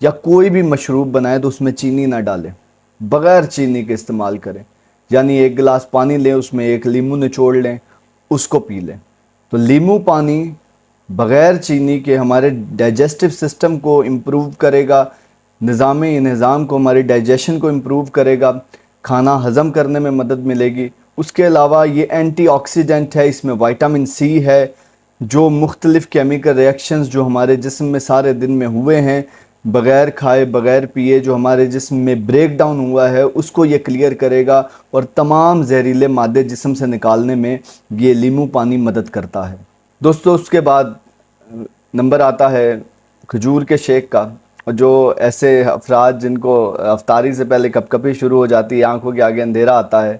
یا کوئی بھی مشروب بنائیں تو اس میں چینی نہ ڈالیں، بغیر چینی کے استعمال کریں. یعنی 1 گلاس پانی لیں، اس میں 1 لیمو نچوڑ لیں، اس کو پی لیں. تو لیمو پانی بغیر چینی کے ہمارے ڈائجسٹو سسٹم کو امپروو کرے گا، نظام انہضام کو، ہماری ڈائجیشن کو امپروو کرے گا، کھانا ہضم کرنے میں مدد ملے گی. اس کے علاوہ یہ اینٹی آکسیڈنٹ ہے، اس میں وائٹامن سی ہے، جو مختلف کیمیکل ریئیکشنز جو ہمارے جسم میں سارے دن میں ہوئے ہیں بغیر کھائے بغیر پیے، جو ہمارے جسم میں بریک ڈاؤن ہوا ہے، اس کو یہ کلیئر کرے گا اور تمام زہریلے مادے جسم سے نکالنے میں یہ لیمو پانی مدد کرتا ہے. دوستو اس کے بعد نمبر آتا ہے کھجور کے شیک کا. اور جو ایسے افراد جن کو افطاری سے پہلے کپ کپی شروع ہو جاتی ہے، آنکھوں کے آگے اندھیرا آتا ہے،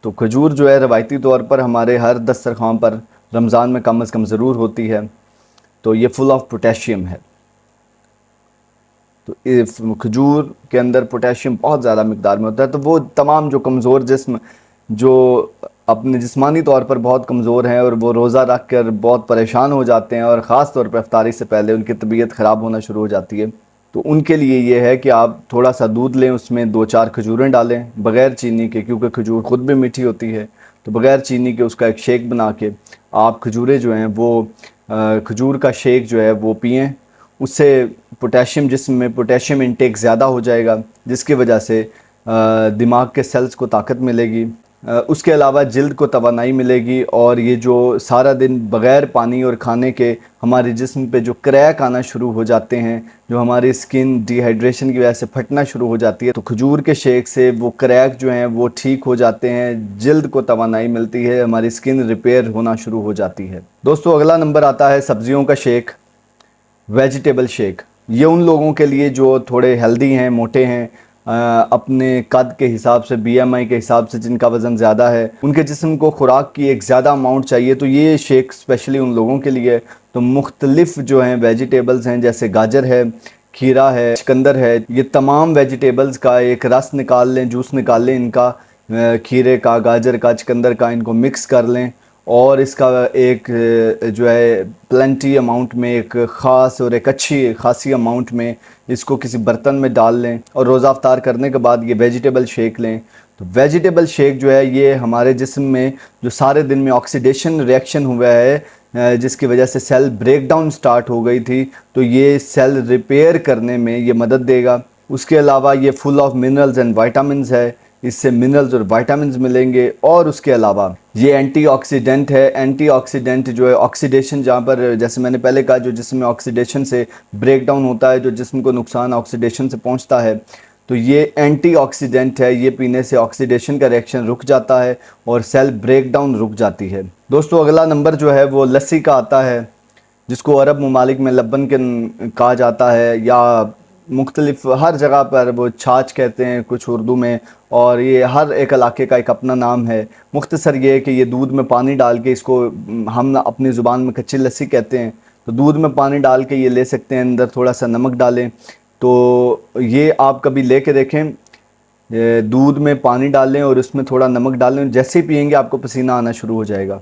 تو کھجور جو ہے روایتی طور پر ہمارے ہر دسترخوان پر رمضان میں کم از کم ضرور ہوتی ہے. تو یہ فل آف پوٹیشیم ہے. تو کھجور کے اندر پوٹیشیم بہت زیادہ مقدار میں ہوتا ہے. تو وہ تمام جو کمزور جسم، جو اپنے جسمانی طور پر بہت کمزور ہیں اور وہ روزہ رکھ کر بہت پریشان ہو جاتے ہیں، اور خاص طور پہ افطاری سے پہلے ان کی طبیعت خراب ہونا شروع ہو جاتی ہے، تو ان کے لیے یہ ہے کہ آپ تھوڑا سا دودھ لیں، اس میں 2-4 کھجوریں ڈالیں بغیر چینی کے، کیونکہ کھجور خود بھی میٹھی ہوتی ہے. تو بغیر چینی کے اس کا ایک شیک بنا کے آپ کھجوریں جو ہیں وہ کھجور کا شیک جو ہے وہ پئیں. اس سے پوٹیشیم، جسم میں پوٹیشیم انٹیک زیادہ ہو جائے گا، جس کی وجہ سے دماغ کے سیلز کو طاقت ملے گی. اس کے علاوہ جلد کو توانائی ملے گی. اور یہ جو سارا دن بغیر پانی اور کھانے کے ہمارے جسم پہ جو کریک آنا شروع ہو جاتے ہیں، جو ہماری سکن ڈی ہائیڈریشن کی وجہ سے پھٹنا شروع ہو جاتی ہے، تو کھجور کے شیک سے وہ کریک جو ہیں وہ ٹھیک ہو جاتے ہیں، جلد کو توانائی ملتی ہے، ہماری سکن ریپیئر ہونا شروع ہو جاتی ہے. دوستو اگلا نمبر آتا ہے سبزیوں کا شیک، ویجیٹیبل شیک. یہ ان لوگوں کے لیے جو تھوڑے ہیلدی ہیں، موٹے ہیں، اپنے قد کے حساب سے، بی ایم آئی کے حساب سے جن کا وزن زیادہ ہے، ان کے جسم کو خوراک کی ایک زیادہ اماؤنٹ چاہیے، تو یہ شیک اسپیشلی ان لوگوں کے لیے. تو مختلف جو ہیں ویجیٹیبلز ہیں، جیسے گاجر ہے، کھیرا ہے، چقندر ہے، یہ تمام ویجیٹیبلز کا ایک رس نکال لیں، جوس نکال لیں ان کا، کھیرے کا، گاجر کا، چقندر کا، ان کو مکس کر لیں اور اس کا ایک جو ہے پلنٹی اماؤنٹ میں، ایک خاص اور ایک اچھی خاصی اماؤنٹ میں اس کو کسی برتن میں ڈال لیں اور روزہ افطار کرنے کے بعد یہ ویجیٹیبل شیک لیں. تو ویجیٹیبل شیک جو ہے یہ ہمارے جسم میں جو سارے دن میں آکسیڈیشن ریئیکشن ہوا ہے، جس کی وجہ سے سیل بریک ڈاؤن سٹارٹ ہو گئی تھی، تو یہ سیل ریپیئر کرنے میں یہ مدد دے گا. اس کے علاوہ یہ full of minerals and vitamins ہے، اس سے منرلز اور وائٹامنز ملیں گے. اور اس کے علاوہ یہ اینٹی آکسیڈنٹ ہے. اینٹی آکسیڈنٹ جو ہے آکسیڈیشن، جہاں پر جیسے میں نے پہلے کہا جو جسم میں آکسیڈیشن سے بریک ڈاؤن ہوتا ہے، جو جسم کو نقصان آکسیڈیشن سے پہنچتا ہے، تو یہ اینٹی آکسیڈنٹ ہے. یہ پینے سے آکسیڈیشن کا ریئیکشن رک جاتا ہے اور سیل بریک ڈاؤن رک جاتی ہے. دوستو اگلا نمبر جو ہے وہ لسی کا آتا ہے، جس کو عرب ممالک میں لبن کے کہا جاتا ہے، یا مختلف ہر جگہ پر وہ چھاچھ کہتے ہیں کچھ اردو میں، اور یہ ہر ایک علاقے کا ایک اپنا نام ہے. مختصر یہ ہے کہ یہ دودھ میں پانی ڈال کے، اس کو ہم اپنی زبان میں کچی لسی کہتے ہیں، تو دودھ میں پانی ڈال کے یہ لے سکتے ہیں، اندر تھوڑا سا نمک ڈالیں. تو یہ آپ کبھی لے کے دیکھیں، دودھ میں پانی ڈالیں اور اس میں تھوڑا نمک ڈالیں، جیسے ہی پئیں گے آپ کو پسینہ آنا شروع ہو جائے گا.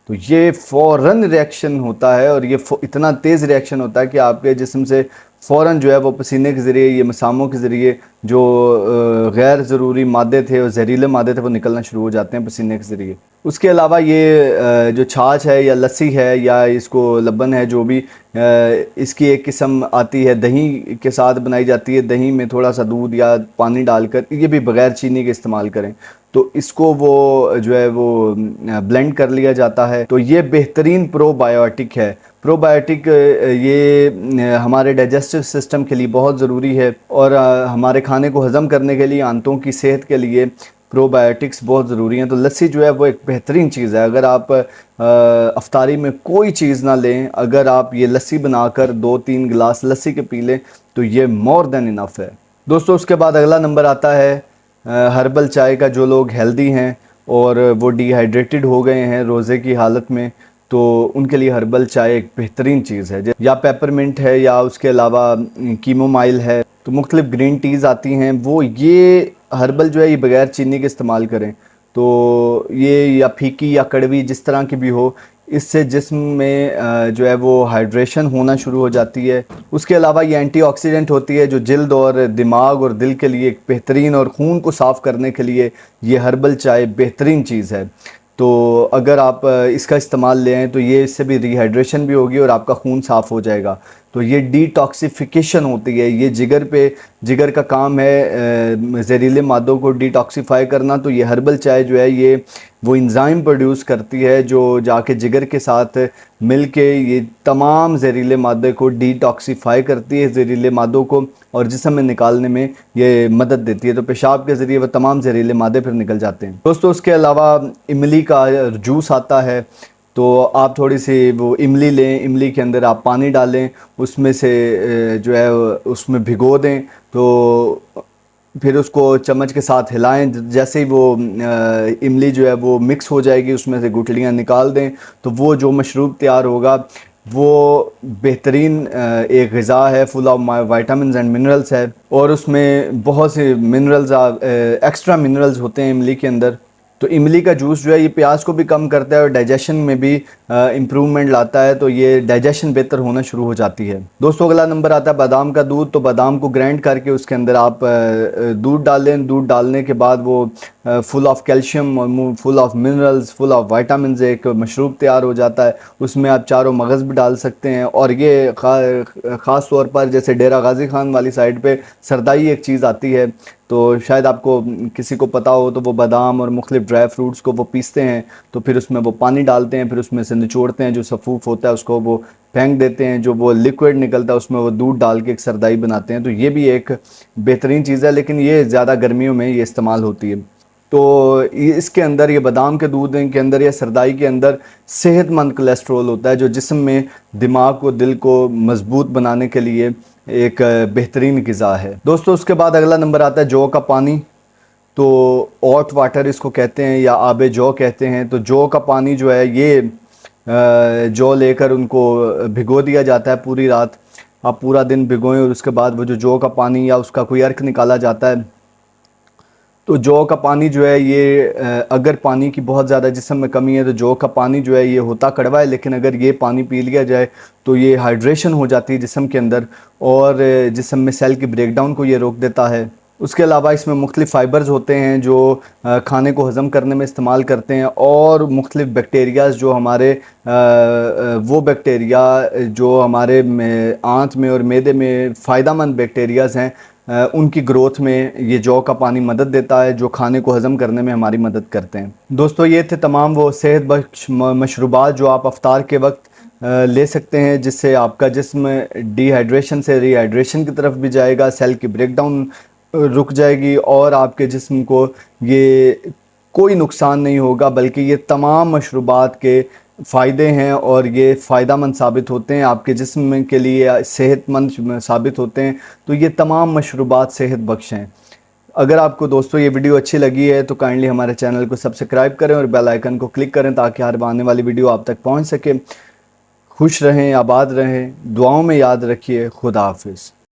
تو یہ فوراً ریئیکشن ہوتا ہے، اور یہ اتنا تیز ریئیکشن ہوتا ہے کہ آپ کے جسم سے فوراً جو ہے وہ پسینے کے ذریعے، یہ مساموں کے ذریعے جو غیر ضروری مادے تھے اور زہریلے مادے تھے وہ نکلنا شروع ہو جاتے ہیں پسینے کے ذریعے. اس کے علاوہ یہ جو چھاچھ ہے یا لسی ہے یا اس کو لبن ہے، جو بھی اس کی ایک قسم آتی ہے دہی کے ساتھ بنائی جاتی ہے، دہی میں تھوڑا سا دودھ یا پانی ڈال کر، یہ بھی بغیر چینی کے استعمال کریں، تو اس کو وہ جو ہے وہ بلینڈ کر لیا جاتا ہے. تو یہ بہترین پرو بائیوٹک ہے. پرو بائیوٹک یہ ہمارے ڈائجسٹو سسٹم کے لیے بہت ضروری ہے، اور ہمارے کھانے کو ہضم کرنے کے لیے، آنتوں کی صحت کے لیے پرو بائیوٹکس بہت ضروری ہیں. تو لسی جو ہے وہ ایک بہترین چیز ہے. اگر آپ افطاری میں کوئی چیز نہ لیں، اگر آپ یہ لسی بنا کر 2-3 گلاس لسی کے پی لیں تو یہ مور دین انف ہے. دوستو اس کے بعد اگلا نمبر آتا ہے ہربل چائے کا. جو لوگ ہیلدی ہیں اور وہ ڈی ہائیڈریٹڈ ہو گئے ہیں روزے کی حالت میں، تو ان کے لیے ہربل چائے ایک بہترین چیز ہے. یا پیپرمنٹ ہے، یا اس کے علاوہ کیمومائل ہے، تو مختلف گرین ٹیز آتی ہیں، وہ یہ ہربل جو ہے یہ بغیر چینی کے استعمال کریں. تو یہ یا پھیکی یا کڑوی جس طرح کی بھی ہو، اس سے جسم میں جو ہے وہ ہائیڈریشن ہونا شروع ہو جاتی ہے۔ اس کے علاوہ یہ اینٹی آکسیڈنٹ ہوتی ہے جو جلد اور دماغ اور دل کے لیے ایک بہترین، اور خون کو صاف کرنے کے لیے یہ ہربل چائے بہترین چیز ہے۔ تو اگر آپ اس کا استعمال لیں تو یہ اس سے بھی ری ہائیڈریشن بھی ہوگی اور آپ کا خون صاف ہو جائے گا۔ تو یہ ڈی ٹاکسیفیکیشن ہوتی ہے، یہ جگر کا کام ہے زہریلے مادوں کو ڈی ٹاکسیفائی کرنا۔ تو یہ ہربل چائے جو ہے یہ وہ انزائم پروڈیوس کرتی ہے جو جا کے جگر کے ساتھ مل کے یہ تمام زہریلے مادے کو ڈی ٹاکسیفائی کرتی ہے، زہریلے مادوں کو، اور جسم میں نکالنے میں یہ مدد دیتی ہے۔ تو پیشاب کے ذریعے وہ تمام زہریلے مادے پھر نکل جاتے ہیں۔ دوستو اس کے علاوہ املی کا جوس آتا ہے، تو آپ تھوڑی سی وہ املی لیں، املی کے اندر آپ پانی ڈالیں، اس میں سے جو ہے اس میں بھگو دیں، تو پھر اس کو چمچ کے ساتھ ہلائیں۔ جیسے ہی وہ املی جو ہے وہ مکس ہو جائے گی، اس میں سے گٹھلیاں نکال دیں، تو وہ جو مشروب تیار ہوگا وہ بہترین ایک غذا ہے، full of vitamins and minerals ہے، اور اس میں بہت سے منرلز ایکسٹرا منرلز ہوتے ہیں املی کے اندر۔ تو املی کا جوس جو ہے یہ پیاس کو بھی کم کرتا ہے اور ڈائجیشن میں بھی امپرومنٹ لاتا ہے، تو یہ ڈائجیشن بہتر ہونا شروع ہو جاتی ہے۔ دوستو اگلا نمبر آتا ہے بادام کا دودھ۔ تو بادام کو گرائنڈ کر کے اس کے اندر آپ دودھ ڈالیں، دودھ ڈالنے کے بعد وہ full of calcium, full of minerals, full of vitamins ایک مشروب تیار ہو جاتا ہے۔ اس میں آپ چاروں مغز بھی ڈال سکتے ہیں، اور یہ خاص طور پر جیسے ڈیرہ غازی خان والی سائڈ پہ سردائی ایک چیز آتی ہے، تو شاید آپ کو کسی کو پتا ہو، تو وہ بادام اور مختلف ڈرائی فروٹس کو وہ پیستے ہیں، تو پھر اس میں وہ پانی ڈالتے ہیں، پھر اس میں سے نچوڑتے ہیں، جو سفوف ہوتا ہے اس کو وہ پھینک دیتے ہیں، جو وہ لیکوئڈ نکلتا ہے اس میں وہ دودھ ڈال کے ایک سردائی بناتے ہیں۔ تو یہ بھی ایک بہترین چیز ہے، لیکن یہ زیادہ گرمیوں میں یہ استعمال ہوتی ہے۔ تو اس کے اندر، یہ بادام کے دودھ کے اندر یا سردائی کے اندر صحت مند کولیسٹرول ہوتا ہے، جو جسم میں دماغ کو، دل کو مضبوط بنانے کے لیے ایک بہترین غذا ہے۔ دوستو اس کے بعد اگلا نمبر آتا ہے جو کا پانی۔ تو اوٹ واٹر اس کو کہتے ہیں یا آب جو کہتے ہیں۔ تو جو کا پانی جو ہے یہ جو لے کر ان کو بھگو دیا جاتا ہے پوری رات، آپ پورا دن بھگوئیں، اور اس کے بعد وہ جو کا پانی یا اس کا کوئی ارک نکالا جاتا ہے۔ تو جو کا پانی جو ہے یہ اگر پانی کی بہت زیادہ جسم میں کمی ہے تو جو کا پانی جو ہے یہ ہوتا کڑوا ہے، لیکن اگر یہ پانی پی لیا جائے تو یہ ہائیڈریشن ہو جاتی ہے جسم کے اندر، اور جسم میں سیل کی بریک ڈاؤن کو یہ روک دیتا ہے۔ اس کے علاوہ اس میں مختلف فائبرز ہوتے ہیں جو کھانے کو ہضم کرنے میں استعمال کرتے ہیں، اور مختلف بیکٹیریاز جو ہمارے وہ بیکٹیریا جو ہمارے آنت میں اور معدے میں فائدہ مند بیکٹیریاز ہیں، ان کی گروتھ میں یہ جو کا پانی مدد دیتا ہے، جو کھانے کو ہضم کرنے میں ہماری مدد کرتے ہیں۔ دوستو یہ تھے تمام وہ صحت بخش مشروبات جو آپ افطار کے وقت لے سکتے ہیں، جس سے آپ کا جسم ڈی ہائیڈریشن سے ری ہائیڈریشن کی طرف بھی جائے گا، سیل کی بریک ڈاؤن رک جائے گی، اور آپ کے جسم کو یہ کوئی نقصان نہیں ہوگا، بلکہ یہ تمام مشروبات کے فائدے ہیں اور یہ فائدہ مند ثابت ہوتے ہیں، آپ کے جسم کے لیے صحت مند ثابت ہوتے ہیں۔ تو یہ تمام مشروبات صحت بخش ہیں۔ اگر آپ کو دوستو یہ ویڈیو اچھی لگی ہے تو کائنڈلی ہمارے چینل کو سبسکرائب کریں اور بیل آئیکن کو کلک کریں تاکہ ہر آنے والی ویڈیو آپ تک پہنچ سکے۔ خوش رہیں، آباد رہیں، دعاؤں میں یاد رکھیے۔ خدا حافظ۔